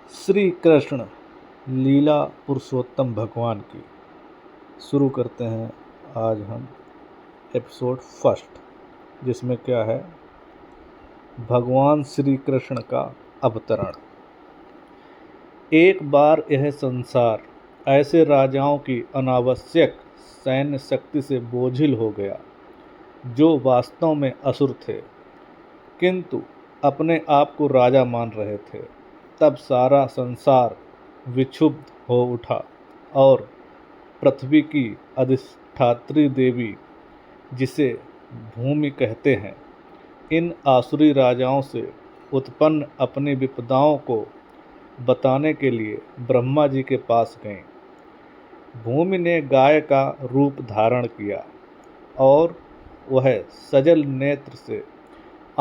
श्री कृष्ण लीला पुरुषोत्तम भगवान की शुरू करते हैं आज हम एपिसोड फर्स्ट, जिसमें क्या है, भगवान श्री कृष्ण का अवतरण। एक बार यह संसार ऐसे राजाओं की अनावश्यक सैन्य शक्ति से बोझिल हो गया जो वास्तव में असुर थे, किंतु अपने आप को राजा मान रहे थे। तब सारा संसार विक्षुब्ध हो उठा और पृथ्वी की अधिष्ठात्री देवी, जिसे भूमि कहते हैं, इन आसुरी राजाओं से उत्पन्न अपनी विपदाओं को बताने के लिए ब्रह्मा जी के पास गईं। भूमि ने गाय का रूप धारण किया और वह सजल नेत्र से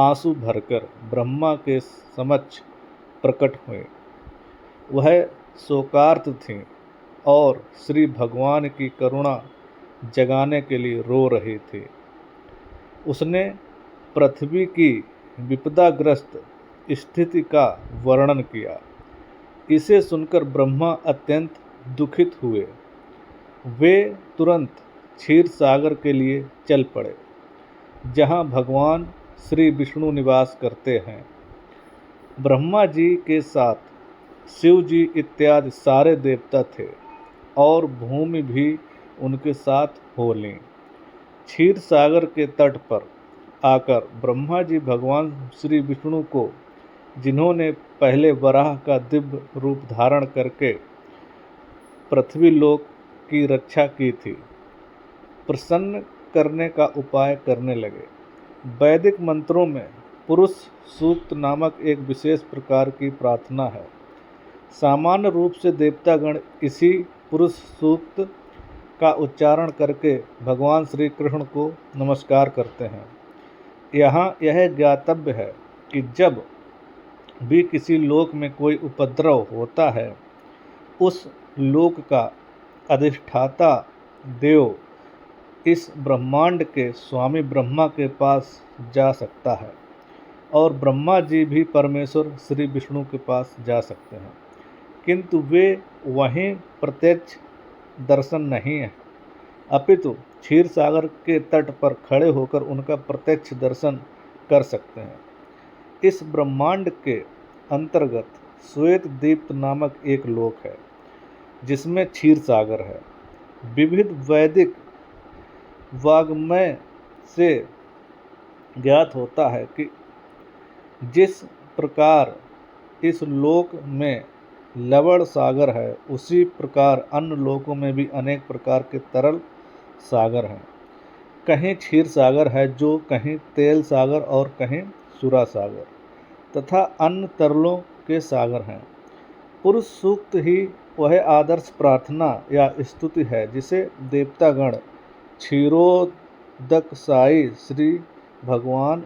आंसू भरकर ब्रह्मा के समक्ष प्रकट हुए। वह शोकार्त थीं और श्री भगवान की करुणा जगाने के लिए रो रही थी। उसने पृथ्वी की विपदाग्रस्त स्थिति का वर्णन किया। इसे सुनकर ब्रह्मा अत्यंत दुखित हुए। वे तुरंत क्षीर सागर के लिए चल पड़े, जहाँ भगवान श्री विष्णु निवास करते हैं। ब्रह्मा जी के साथ शिव जी इत्यादि सारे देवता थे और भूमि भी उनके साथ हो लीं। क्षीर सागर के तट पर आकर ब्रह्मा जी भगवान श्री विष्णु को, जिन्होंने पहले वराह का दिव्य रूप धारण करके पृथ्वी लोक की रक्षा की थी, प्रसन्न करने का उपाय करने लगे। वैदिक मंत्रों में पुरुष सूक्त नामक एक विशेष प्रकार की प्रार्थना है। सामान्य रूप से देवतागण इसी पुरुष सूक्त का उच्चारण करके भगवान श्री कृष्ण को नमस्कार करते हैं। यहाँ यह ज्ञातव्य है कि जब भी किसी लोक में कोई उपद्रव होता है, उस लोक का अधिष्ठाता देव इस ब्रह्मांड के स्वामी ब्रह्मा के पास जा सकता है और ब्रह्मा जी भी परमेश्वर श्री विष्णु के पास जा सकते हैं, किंतु वे वहीं प्रत्यक्ष दर्शन नहीं है, अपितु क्षीर सागर के तट पर खड़े होकर उनका प्रत्यक्ष दर्शन कर सकते हैं। इस ब्रह्मांड के अंतर्गत श्वेत दीप्त नामक एक लोक है, जिसमें क्षीर सागर है। विविध वैदिक वाग्मय से ज्ञात होता है कि जिस प्रकार इस लोक में लवण सागर है, उसी प्रकार अन्य लोकों में भी अनेक प्रकार के तरल सागर हैं। कहीं क्षीर सागर है, जो कहीं तेल सागर और कहीं सुरा सागर तथा अन्य तरलों के सागर हैं। पुरुष सूक्त ही वह आदर्श प्रार्थना या स्तुति है जिसे देवतागण क्षीरोदकसाई श्री भगवान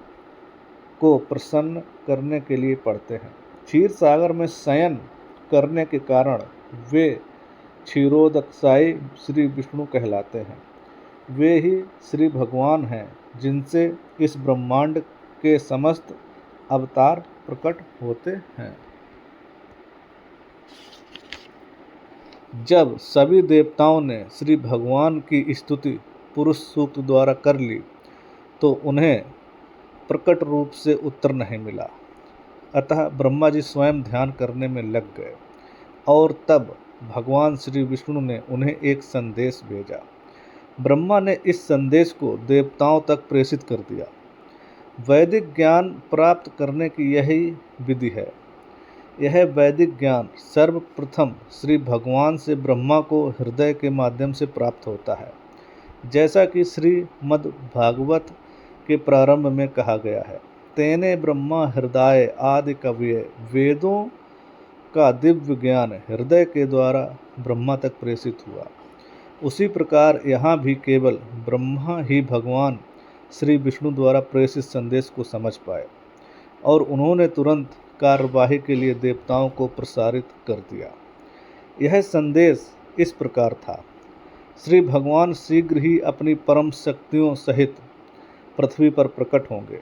को प्रसन्न करने के लिए पढ़ते हैं। क्षीर सागर में शयन करने के कारण वे क्षीरोदकसाई श्री विष्णु कहलाते हैं। वे ही श्री भगवान हैं जिनसे इस ब्रह्मांड के समस्त अवतार प्रकट होते हैं। जब सभी देवताओं ने श्री भगवान की स्तुति पुरुष सूक्त द्वारा कर ली, तो उन्हें प्रकट रूप से उत्तर नहीं मिला। अतः ब्रह्मा जी स्वयं ध्यान करने में लग गए और तब भगवान श्री विष्णु ने उन्हें एक संदेश भेजा। ब्रह्मा ने इस संदेश को देवताओं तक प्रेषित कर दिया। वैदिक ज्ञान प्राप्त करने की यही विधि है। यह वैदिक ज्ञान सर्वप्रथम श्री भगवान से ब्रह्मा को हृदय के माध्यम से प्राप्त होता है, जैसा कि श्रीमद् भागवत के प्रारंभ में कहा गया है। तेने ब्रह्मा हृदय आदि कवये, वेदों का दिव्य ज्ञान हृदय के द्वारा ब्रह्मा तक प्रेषित हुआ। उसी प्रकार यहाँ भी केवल ब्रह्मा ही भगवान श्री विष्णु द्वारा प्रेषित संदेश को समझ पाए और उन्होंने तुरंत कार्यवाही के लिए देवताओं को प्रसारित कर दिया। यह संदेश इस प्रकार था: श्री भगवान शीघ्र ही अपनी परम शक्तियों सहित पृथ्वी पर प्रकट होंगे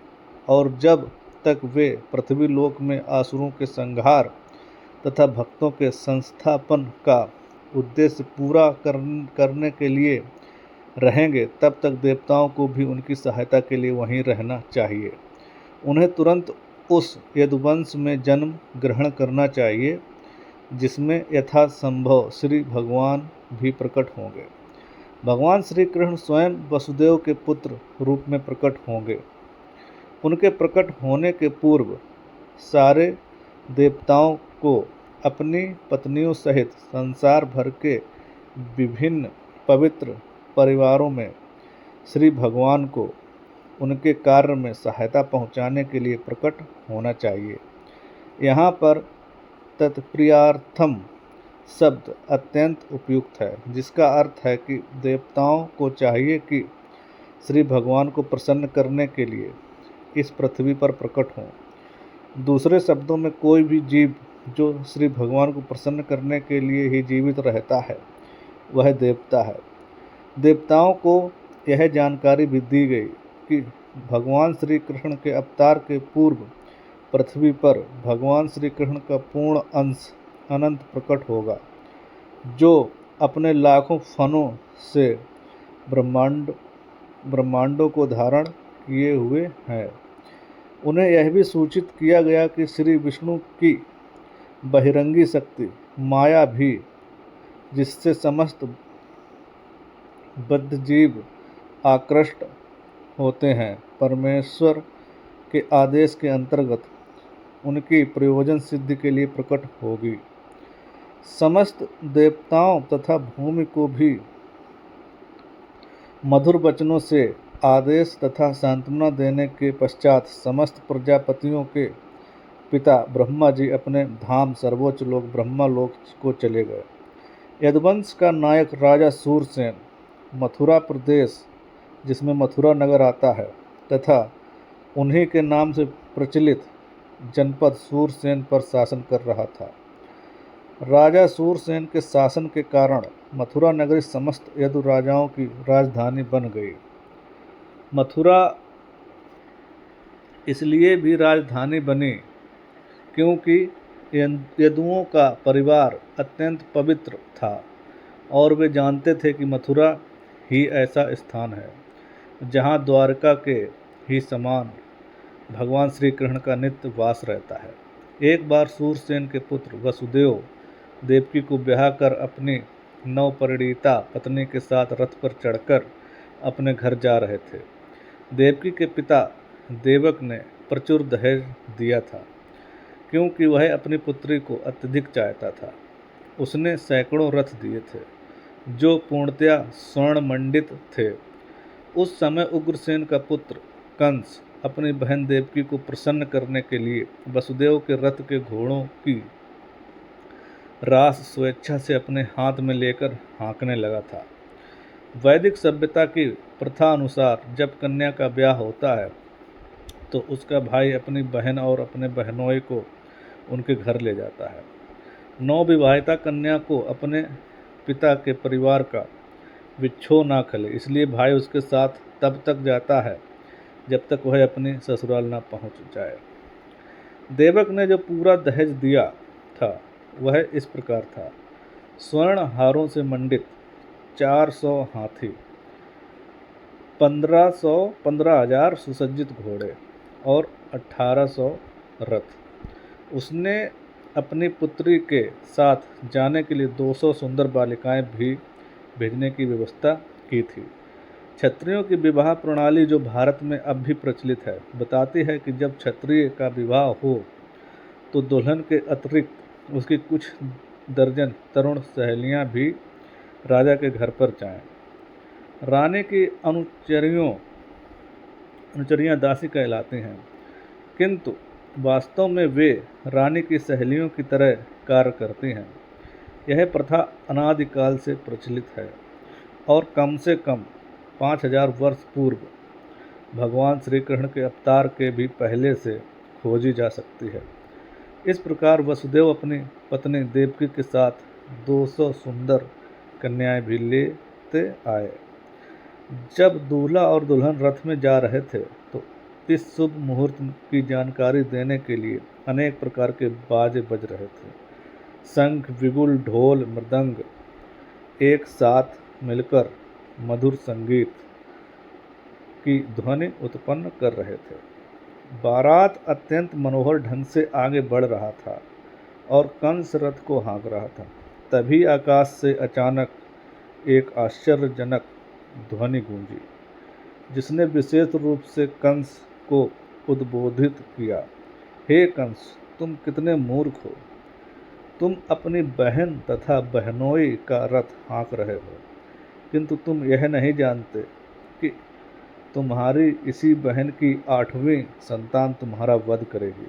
और जब तक वे पृथ्वी लोक में असुरों के संहार तथा भक्तों के संस्थापन का उद्देश्य पूरा करने के लिए रहेंगे, तब तक देवताओं को भी उनकी सहायता के लिए वहीं रहना चाहिए। उन्हें तुरंत उस यदुवंश में जन्म ग्रहण करना चाहिए जिसमें यथासंभव श्री भगवान भी प्रकट होंगे। भगवान श्री कृष्ण स्वयं वसुदेव के पुत्र रूप में प्रकट होंगे। उनके प्रकट होने के पूर्व सारे देवताओं को अपनी पत्नियों सहित संसार भर के विभिन्न पवित्र परिवारों में श्री भगवान को उनके कार्य में सहायता पहुंचाने के लिए प्रकट होना चाहिए। यहाँ पर तत्प्रियार्थम शब्द अत्यंत उपयुक्त है, जिसका अर्थ है कि देवताओं को चाहिए कि श्री भगवान को प्रसन्न करने के लिए इस पृथ्वी पर प्रकट हों। दूसरे शब्दों में, कोई भी जीव जो श्री भगवान को प्रसन्न करने के लिए ही जीवित रहता है वह देवता है। देवताओं को यह जानकारी भी दी गई कि भगवान श्री कृष्ण के अवतार के पूर्व पृथ्वी पर भगवान श्री कृष्ण का पूर्ण अंश अनंत प्रकट होगा, जो अपने लाखों फनों से ब्रह्मांडों को धारण किए हुए हैं। उन्हें यह भी सूचित किया गया कि श्री विष्णु की बहिरंगी शक्ति माया भी, जिससे समस्त बद्ध जीव आकृष्ट होते हैं, परमेश्वर के आदेश के अंतर्गत उनकी प्रयोजन सिद्धि के लिए प्रकट होगी। समस्त देवताओं तथा भूमि को भी मधुर वचनों से आदेश तथा सांत्वना देने के पश्चात समस्त प्रजापतियों के पिता ब्रह्मा जी अपने धाम सर्वोच्च लोक ब्रह्मालोक को चले गए। यदुवंश का नायक राजा सूरसेन मथुरा प्रदेश, जिसमें मथुरा नगर आता है, तथा उन्हीं के नाम से प्रचलित जनपद सूरसेन पर शासन कर रहा था। राजा सूरसेन के शासन के कारण मथुरा नगरी समस्त यदु राजाओं की राजधानी बन गई। मथुरा इसलिए भी राजधानी बनी क्योंकि यदुओं का परिवार अत्यंत पवित्र था और वे जानते थे कि मथुरा ही ऐसा स्थान है जहाँ द्वारका के ही समान भगवान श्री कृष्ण का नित्य वास रहता है। एक बार सूरसेन के पुत्र वसुदेव देवकी को ब्याह कर अपनी नवपरिणीता पत्नी के साथ रथ पर चढ़कर अपने घर जा रहे थे। देवकी के पिता देवक ने प्रचुर दहेज दिया था क्योंकि वह अपनी पुत्री को अत्यधिक चाहता था। उसने सैकड़ों रथ दिए थे जो पूर्णतया स्वर्ण मंडित थे। उस समय उग्रसेन का पुत्र कंस अपनी बहन देवकी को प्रसन्न करने के लिए वसुदेव के रथ के घोड़ों की रास स्वेच्छा से अपने हाथ में लेकर हाँकने लगा था। वैदिक सभ्यता की प्रथा अनुसार जब कन्या का ब्याह होता है तो उसका भाई अपनी बहन और अपने बहनोई को उनके घर ले जाता है। नवविवाहिता कन्या को अपने पिता के परिवार का विच्छोह ना खले, इसलिए भाई उसके साथ तब तक जाता है जब तक वह अपने ससुराल ना पहुंच जाए। देवक ने जो पूरा दहेज दिया था वह इस प्रकार था: स्वर्ण हारों से मंडित 400 हाथी, 15,000 सुसज्जित घोड़े और 1800 रथ। उसने अपनी पुत्री के साथ जाने के लिए 200 सुंदर बालिकाएं भी भेजने की व्यवस्था की थी। क्षत्रियों की विवाह प्रणाली, जो भारत में अब भी प्रचलित है, बताती है कि जब क्षत्रिय का विवाह हो तो दुल्हन के अतिरिक्त उसकी कुछ दर्जन तरुण सहेलियां भी राजा के घर पर जाएं। रानी की अनुचरियां दासी कहलाती हैं, किंतु वास्तव में वे रानी की सहेलियों की तरह कार्य करती हैं। यह प्रथा अनादिकाल से प्रचलित है और कम से कम 5000 वर्ष पूर्व भगवान श्री कृष्ण के अवतार के भी पहले से खोजी जा सकती है। इस प्रकार वसुदेव अपनी पत्नी देवकी के साथ 200 सुंदर कन्याएं भी लेते आए। जब दूल्हा और दुल्हन रथ में जा रहे थे तो इस शुभ मुहूर्त की जानकारी देने के लिए अनेक प्रकार के बाजे बज रहे थे। शंख, बिगुल, ढोल, मृदंग एक साथ मिलकर मधुर संगीत की ध्वनि उत्पन्न कर रहे थे। बारात अत्यंत मनोहर ढंग से आगे बढ़ रहा था और कंस रथ को हाँक रहा था। तभी आकाश से अचानक एक आश्चर्यजनक ध्वनि गूंजी, जिसने विशेष रूप से कंस को उद्बोधित किया। हे कंस, तुम कितने मूर्ख हो! तुम अपनी बहन तथा बहनोई का रथ हाँक रहे हो, किंतु तुम यह नहीं जानते कि तुम्हारी इसी बहन की 8वीं संतान तुम्हारा वध करेगी।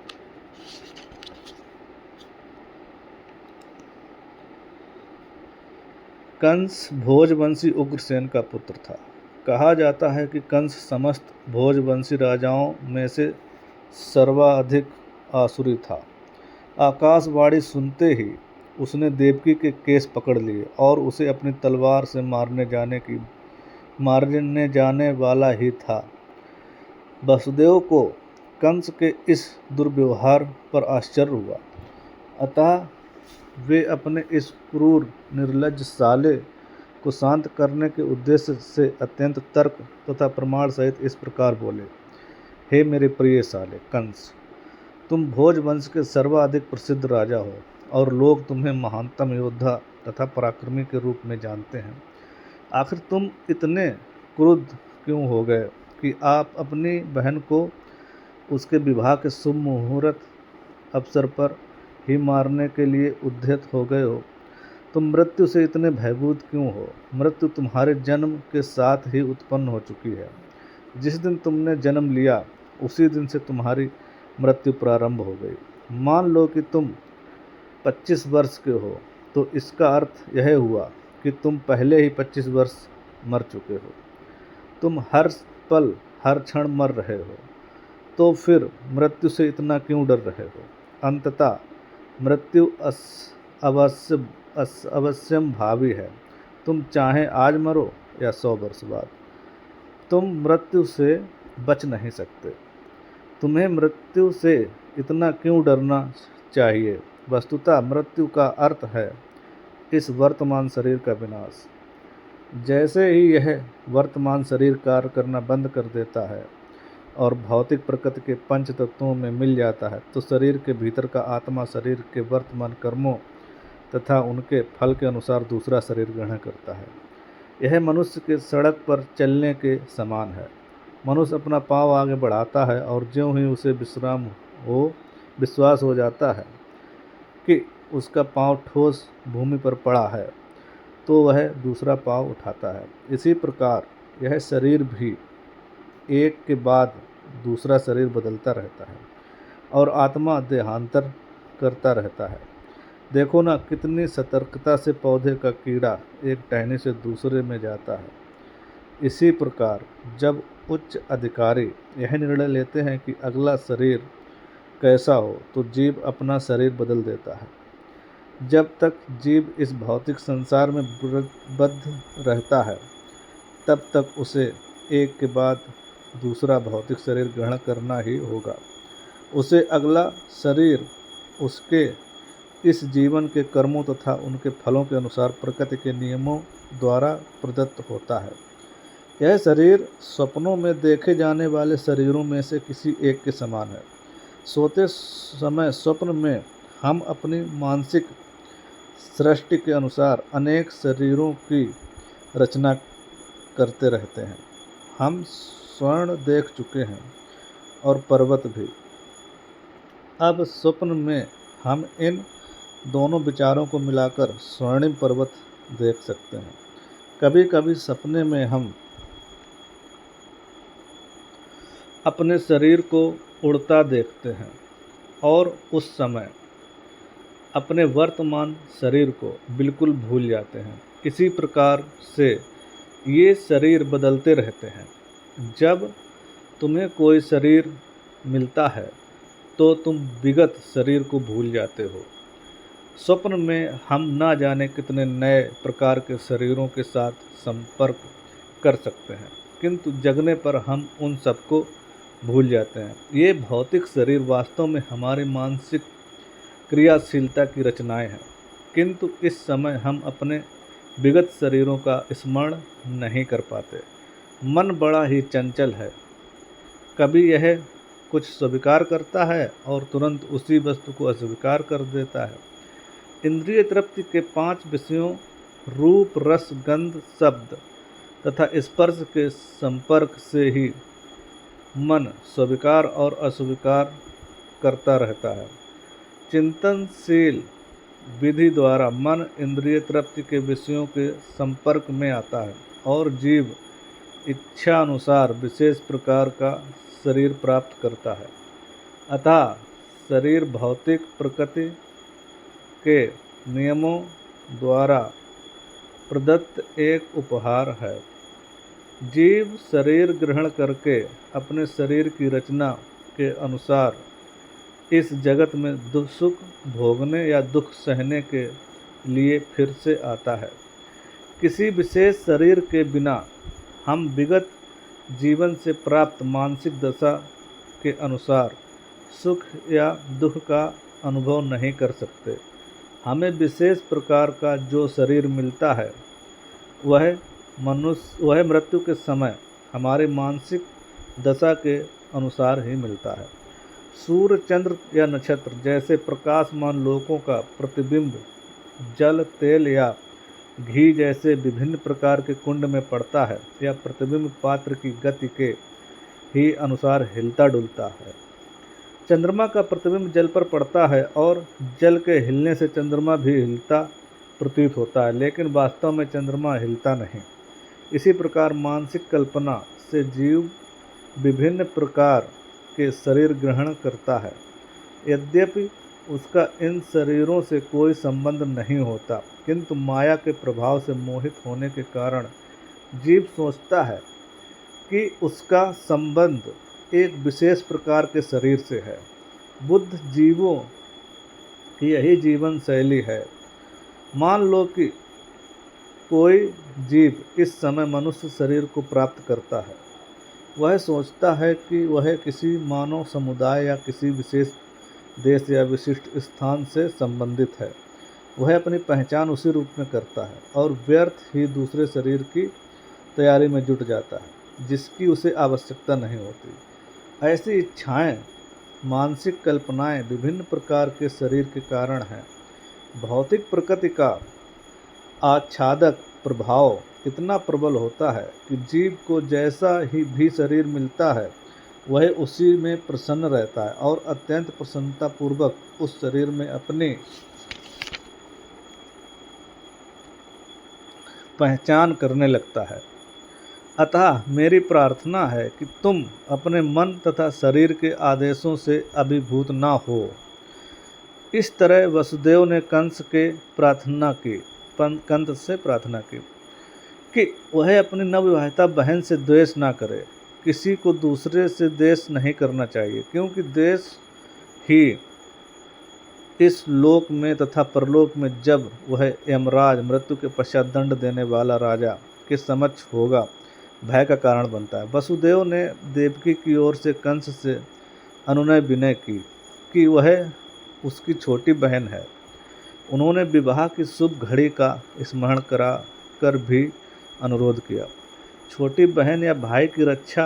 कंस भोजवंशी उग्रसेन का पुत्र था। कहा जाता है कि कंस समस्त भोजवंशी राजाओं में से सर्वाधिक आसुरी था। आकाशवाणी सुनते ही उसने देवकी के केस पकड़ लिए और उसे अपनी तलवार से मारने जाने वाला ही था। वसुदेव को कंस के इस दुर्व्यवहार पर आश्चर्य हुआ, अतः वे अपने इस क्रूर निर्लज्ज साले को शांत करने के उद्देश्य से अत्यंत तर्क तथा प्रमाण सहित इस प्रकार बोले। हे मेरे प्रिय साले कंस, तुम भोजवंश के सर्वाधिक प्रसिद्ध राजा हो और लोग तुम्हें महानतम योद्धा तथा पराक्रमी के रूप में जानते हैं। आखिर तुम इतने क्रुद्ध क्यों हो गए कि आप अपनी बहन को उसके विवाह के शुभ मुहूर्त अवसर पर ही मारने के लिए उद्यत हो गए हो? तुम मृत्यु से इतने भयभीत क्यों हो? मृत्यु तुम्हारे जन्म के साथ ही उत्पन्न हो चुकी है। जिस दिन तुमने जन्म लिया उसी दिन से तुम्हारी मृत्यु प्रारंभ हो गई। मान लो कि तुम 25 वर्ष के हो, तो इसका अर्थ यह हुआ कि तुम पहले ही 25 वर्ष मर चुके हो। तुम हर पल हर क्षण मर रहे हो, तो फिर मृत्यु से इतना क्यों डर रहे हो? अंततः मृत्यु अवश्यम भावी है। तुम चाहे आज मरो या 100 वर्ष बाद, तुम मृत्यु से बच नहीं सकते। तुम्हें मृत्यु से इतना क्यों डरना चाहिए? वस्तुतः मृत्यु का अर्थ है इस वर्तमान शरीर का विनाश। जैसे ही यह वर्तमान शरीर कार्य करना बंद कर देता है और भौतिक प्रकृति के पंच तत्वों में मिल जाता है, तो शरीर के भीतर का आत्मा शरीर के वर्तमान कर्मों तथा उनके फल के अनुसार दूसरा शरीर ग्रहण करता है। यह मनुष्य के सड़क पर चलने के समान है। मनुष्य अपना पाँव आगे बढ़ाता है और ज्यों ही उसे विश्वास हो जाता है कि उसका पाँव ठोस भूमि पर पड़ा है, तो वह दूसरा पाँव उठाता है। इसी प्रकार यह शरीर भी एक के बाद दूसरा शरीर बदलता रहता है और आत्मा देहांतर करता रहता है। देखो ना, कितनी सतर्कता से पौधे का कीड़ा एक टहनी से दूसरे में जाता है। इसी प्रकार जब उच्च अधिकारी यह निर्णय लेते हैं कि अगला शरीर कैसा हो, तो जीव अपना शरीर बदल देता है। जब तक जीव इस भौतिक संसार में बद्ध रहता है, तब तक उसे एक के बाद दूसरा भौतिक शरीर ग्रहण करना ही होगा। उसे अगला शरीर उसके इस जीवन के कर्मों तथा उनके फलों के अनुसार प्रकृति के नियमों द्वारा प्रदत्त होता है। यह शरीर स्वप्नों में देखे जाने वाले शरीरों में से किसी एक के समान है। सोते समय स्वप्न में हम अपनी मानसिक सृष्टि के अनुसार अनेक शरीरों की रचना करते रहते हैं। हम स्वर्ण देख चुके हैं और पर्वत भी। अब स्वप्न में हम इन दोनों विचारों को मिलाकर स्वर्णिम पर्वत देख सकते हैं। कभी कभी सपने में हम अपने शरीर को उड़ता देखते हैं और उस समय अपने वर्तमान शरीर को बिल्कुल भूल जाते हैं। इसी प्रकार से ये शरीर बदलते रहते हैं। जब तुम्हें कोई शरीर मिलता है तो तुम विगत शरीर को भूल जाते हो। स्वप्न में हम ना जाने कितने नए प्रकार के शरीरों के साथ संपर्क कर सकते हैं, किंतु जगने पर हम उन सबको भूल जाते हैं। ये भौतिक शरीर वास्तव में हमारी मानसिक क्रियाशीलता की रचनाएं हैं। किंतु इस समय हम अपने विगत शरीरों का स्मरण नहीं कर पाते। मन बड़ा ही चंचल है, कभी यह कुछ स्वीकार करता है और तुरंत उसी वस्तु को अस्वीकार कर देता है। इंद्रिय तृप्ति के 5 विषयों रूप, रस, गंध, शब्द तथा स्पर्श के संपर्क से ही मन स्वीकार और अस्वीकार करता रहता है। चिंतनशील विधि द्वारा मन इंद्रिय तृप्ति के विषयों के संपर्क में आता है और जीव इच्छा अनुसार विशेष प्रकार का शरीर प्राप्त करता है। अतः शरीर भौतिक प्रकृति के नियमों द्वारा प्रदत्त एक उपहार है। जीव शरीर ग्रहण करके अपने शरीर की रचना के अनुसार इस जगत में सुख भोगने या दुख सहने के लिए फिर से आता है। किसी विशेष शरीर के बिना हम विगत जीवन से प्राप्त मानसिक दशा के अनुसार सुख या दुख का अनुभव नहीं कर सकते। हमें विशेष प्रकार का जो शरीर मिलता है वह मृत्यु के समय हमारे मानसिक दशा के अनुसार ही मिलता है। सूर्य, चंद्र या नक्षत्र जैसे प्रकाशमान लोकों का प्रतिबिंब जल, तेल या घी जैसे विभिन्न प्रकार के कुंड में पड़ता है या प्रतिबिंब पात्र की गति के ही अनुसार हिलता डुलता है। चंद्रमा का प्रतिबिंब जल पर पड़ता है और जल के हिलने से चंद्रमा भी हिलता प्रतीत होता है, लेकिन वास्तव में चंद्रमा हिलता नहीं। इसी प्रकार मानसिक कल्पना से जीव विभिन्न प्रकार के शरीर ग्रहण करता है। यद्यपि उसका इन शरीरों से कोई संबंध नहीं होता, किंतु माया के प्रभाव से मोहित होने के कारण जीव सोचता है कि उसका संबंध एक विशेष प्रकार के शरीर से है। बुद्ध जीवों की यही जीवन शैली है। मान लो कि कोई जीव इस समय मनुष्य शरीर को प्राप्त करता है। वह सोचता है कि वह किसी मानव समुदाय या किसी विशेष देश या विशिष्ट स्थान से संबंधित है। वह अपनी पहचान उसी रूप में करता है और व्यर्थ ही दूसरे शरीर की तैयारी में जुट जाता है जिसकी उसे आवश्यकता नहीं होती। ऐसी इच्छाएं, मानसिक कल्पनाएं विभिन्न प्रकार के शरीर के कारण हैं। भौतिक प्रकृति का आच्छादक प्रभाव इतना प्रबल होता है कि जीव को जैसा ही भी शरीर मिलता है वह उसी में प्रसन्न रहता है और अत्यंत प्रसन्नतापूर्वक उस शरीर में अपनी पहचान करने लगता है। अतः मेरी प्रार्थना है कि तुम अपने मन तथा शरीर के आदेशों से अभिभूत न हो। इस तरह वसुदेव ने कंस से प्रार्थना की कि वह अपनी नवविवाहिता बहन से द्वेष न करे। किसी को दूसरे से द्वेष नहीं करना चाहिए, क्योंकि द्वेष ही इस लोक में तथा परलोक में जब वह यमराज मृत्यु के पश्चात दंड देने वाला राजा के समक्ष होगा भय का कारण बनता है। वसुदेव ने देवकी की ओर से कंस से अनुनय विनय की कि वह उसकी छोटी बहन है। उन्होंने विवाह की शुभ घड़ी का स्मरण करा कर भी अनुरोध किया। छोटी बहन या भाई की रक्षा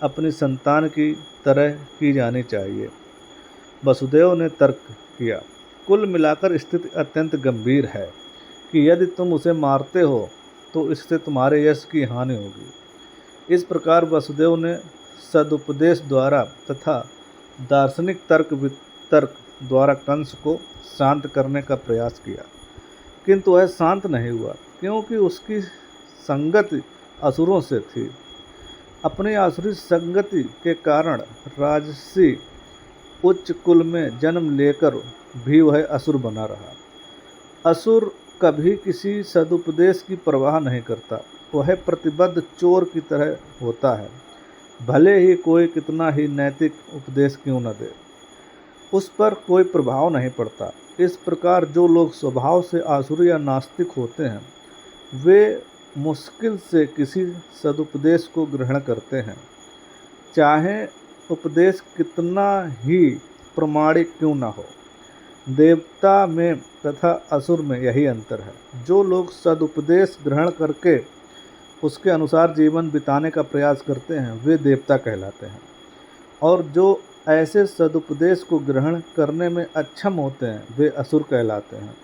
अपनी संतान की तरह की जानी चाहिए। वसुदेव ने तर्क किया, कुल मिलाकर स्थिति अत्यंत गंभीर है कि यदि तुम उसे मारते हो तो इससे तुम्हारे यश की हानि होगी। इस प्रकार वसुदेव ने सदुपदेश द्वारा तथा दार्शनिक तर्क द्वारा कंस को शांत करने का प्रयास किया, किंतु वह शांत नहीं हुआ, क्योंकि उसकी संगति असुरों से थी। अपनी आसुरी संगति के कारण राजसी उच्च कुल में जन्म लेकर भी वह असुर बना रहा। असुर कभी किसी सदुपदेश की परवाह नहीं करता। वह प्रतिबद्ध चोर की तरह होता है, भले ही कोई कितना ही नैतिक उपदेश क्यों न दे, उस पर कोई प्रभाव नहीं पड़ता। इस प्रकार जो लोग स्वभाव से आसुरी या नास्तिक होते हैं वे मुश्किल से किसी सदुपदेश को ग्रहण करते हैं, चाहे उपदेश कितना ही प्रमाणिक क्यों न हो। देवता में तथा असुर में यही अंतर है। जो लोग सदुपदेश ग्रहण करके उसके अनुसार जीवन बिताने का प्रयास करते हैं वे देवता कहलाते हैं, और जो ऐसे सदुपदेश को ग्रहण करने में अक्षम होते हैं वे असुर कहलाते हैं।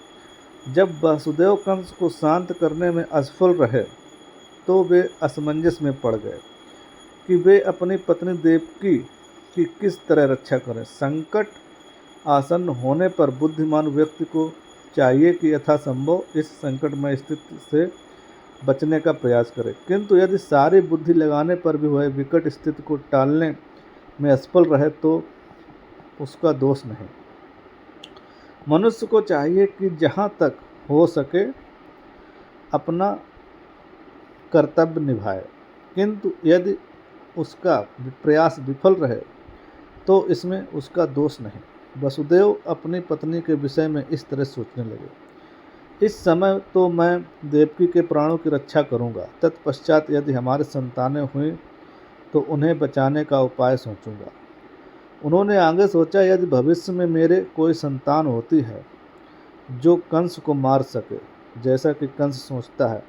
जब वसुदेव कंस को शांत करने में असफल रहे तो वे असमंजस में पड़ गए कि वे अपनी पत्नी देवकी की किस तरह रक्षा करें। संकट आसन्न होने पर बुद्धिमान व्यक्ति को चाहिए कि यथासंभव इस संकटमय स्थिति से बचने का प्रयास करे, किंतु यदि सारी बुद्धि लगाने पर भी वह विकट स्थिति को टालने में असफल रहे तो उसका दोष नहीं। मनुष्य को चाहिए कि जहाँ तक हो सके अपना कर्तव्य निभाए, किंतु यदि उसका प्रयास विफल रहे तो इसमें उसका दोष नहीं। वसुदेव अपनी पत्नी के विषय में इस तरह सोचने लगे, इस समय तो मैं देवकी के प्राणों की रक्षा करूंगा, तत्पश्चात यदि हमारी संतानें हुई तो उन्हें बचाने का उपाय सोचूंगा। उन्होंने आगे सोचा, यदि भविष्य में मेरे कोई संतान होती है जो कंस को मार सके जैसा कि कंस सोचता है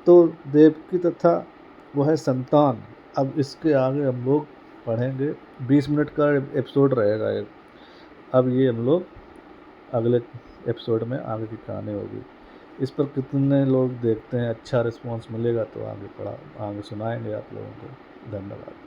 तो देवकी तथा वह संतान। अब इसके आगे हम लोग पढ़ेंगे, 20 मिनट का एपिसोड रहेगा एक। अब ये हम लोग अगले एपिसोड में आगे की कहानी होगी। इस पर कितने लोग देखते हैं, अच्छा रिस्पांस मिलेगा तो आगे सुनाएंगे आप लोगों को। धन्यवाद।